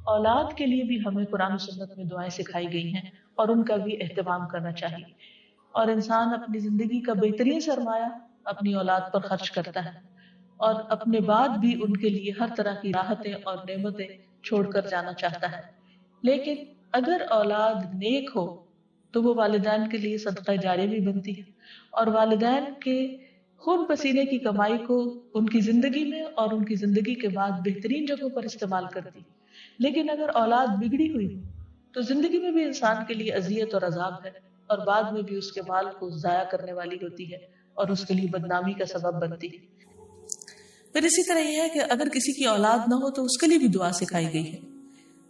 اولاد کے لیے بھی ہمیں قرآن و سنت میں دعائیں سکھائی گئی ہیں اور ان کا بھی اہتمام کرنا چاہیے. اور انسان اپنی زندگی کا بہترین سرمایہ اپنی اولاد پر خرچ کرتا ہے اور اپنے بعد بھی ان کے لیے ہر طرح کی راحتیں اور نعمتیں چھوڑ کر جانا چاہتا ہے. لیکن اگر اولاد نیک ہو تو وہ والدین کے لیے صدقہ جاریہ بھی بنتی ہے اور والدین کے خون پسینے کی کمائی کو ان کی زندگی میں اور ان کی زندگی کے بعد بہترین جگہوں پر استعمال کرتی. لیکن اگر اولاد بگڑی ہوئی تو زندگی میں بھی انسان کے لیے اذیت اور عذاب ہے اور بعد میں بھی اس کے مال کو ضائع کرنے والی ہوتی ہے اور اس کے لیے بدنامی کا سبب بنتی ہے. پھر اسی طرح یہ ہے کہ اگر کسی کی اولاد نہ ہو تو اس کے لیے بھی دعا سکھائی گئی ہے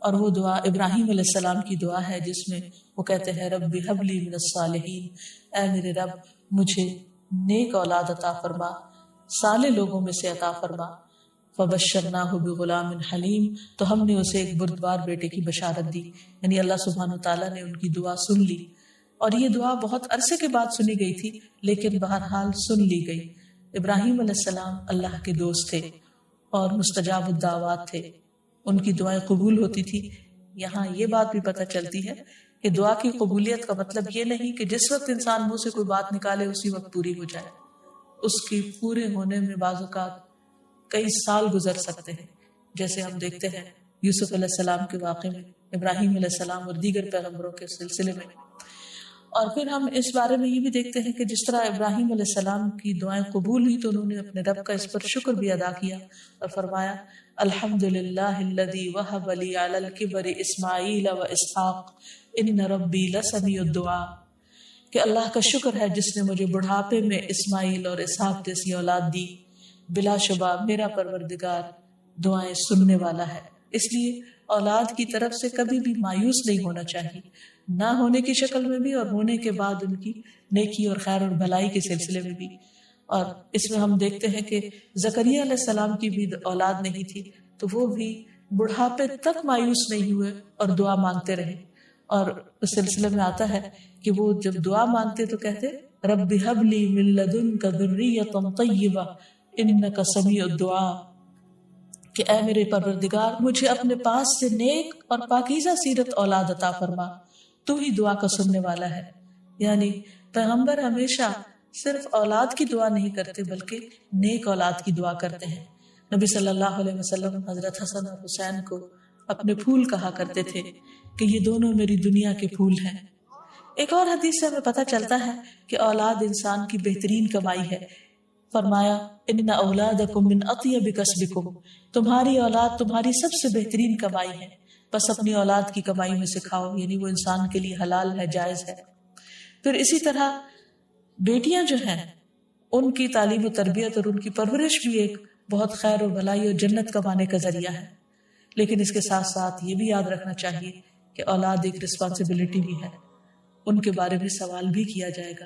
اور وہ دعا ابراہیم علیہ السلام کی دعا ہے جس میں وہ کہتے ہیں رب ہب لی من الصالحین، اے میرے رب مجھے نیک اولاد عطا فرما، صالح لوگوں میں سے عطا فرما. فبشرناہ بغلام حلیم، تو ہم نے اسے ایک بردبار بیٹے کی بشارت دی. یعنی اللہ سبحانہ وتعالیٰ نے ان کی دعا سن لی اور یہ دعا بہت عرصے کے بعد سنی گئی تھی لیکن بہرحال سن لی گئی. ابراہیم علیہ السلام اللہ کے دوست تھے اور مستجاب الدعوات تھے، ان کی دعائیں قبول ہوتی تھی. یہاں یہ بات بھی پتہ چلتی ہے کہ دعا کی قبولیت کا مطلب یہ نہیں کہ جس وقت انسان منہ سے کوئی بات نکالے اسی وقت پوری ہو جائے. اس کی پورے ہونے میں بعض اوقات کئی سال گزر سکتے ہیں، جیسے ہم دیکھتے ہیں یوسف علیہ السلام کے واقعے میں، ابراہیم علیہ السلام اور دیگر پیغمبروں کے سلسلے میں. اور پھر ہم اس بارے میں یہ بھی دیکھتے ہیں کہ جس طرح ابراہیم علیہ السلام کی دعائیں قبول ہوئی تو انہوں نے اپنے رب کا اس پر شکر بھی ادا کیا اور فرمایا الحمدللہ الذی وہب لی علی الکبر اسماعیل و اسحاق ان ربی لسمیع الدعاء، کہ اللہ کا شکر ہے جس نے مجھے بڑھاپے میں اسماعیل اور اسحاق جیسی اولاد دی. بلا شبہ میرا پروردگار دعائیں سننے والا ہے. اس لیے اولاد کی طرف سے کبھی بھی مایوس نہیں ہونا چاہیے، نہ ہونے کی شکل میں بھی اور ہونے کے بعد ان کی نیکی اور خیر اور بھلائی کے سلسلے میں بھی. اور اس میں ہم دیکھتے ہیں کہ زکریا علیہ السلام کی بھی اولاد نہیں تھی تو وہ بھی بڑھاپے تک مایوس نہیں ہوئے اور دعا مانگتے رہے. اور اس سلسلے میں آتا ہے کہ وہ جب دعا مانگتے تو کہتے رب ہب لی من لدنک ذریۃ طیبہ انک سمیع الدعاء، کہ اے میرے پروردگار مجھے اپنے پاس سے نیک اور پاکیزہ سیرت اولاد عطا فرما، تو ہی دعا کا سننے والا ہے. یعنی پیغمبر ہمیشہ صرف اولاد کی دعا نہیں کرتے بلکہ نیک اولاد کی دعا کرتے ہیں. نبی صلی اللہ علیہ وسلم حضرت حسن اور حسین کو اپنے پھول کہا کرتے تھے کہ یہ دونوں میری دنیا کے پھول ہیں. ایک اور حدیث سے ہمیں پتہ چلتا ہے کہ اولاد انسان کی بہترین کمائی ہے. فرمایا ان اولادکم من اطیب کسبکم، تمہاری اولاد تمہاری سب سے بہترین کمائی ہے، بس اپنی اولاد کی کمائی میں سے کھاؤ، یعنی وہ انسان کے لیے حلال ہے، جائز ہے. پھر اسی طرح بیٹیاں جو ہیں ان کی تعلیم و تربیت اور ان کی پرورش بھی ایک بہت خیر و بھلائی اور جنت کمانے کا ذریعہ ہے. لیکن اس کے ساتھ ساتھ یہ بھی یاد رکھنا چاہیے کہ اولاد ایک رسپانسبلٹی بھی ہے، ان کے بارے میں سوال بھی کیا جائے گا.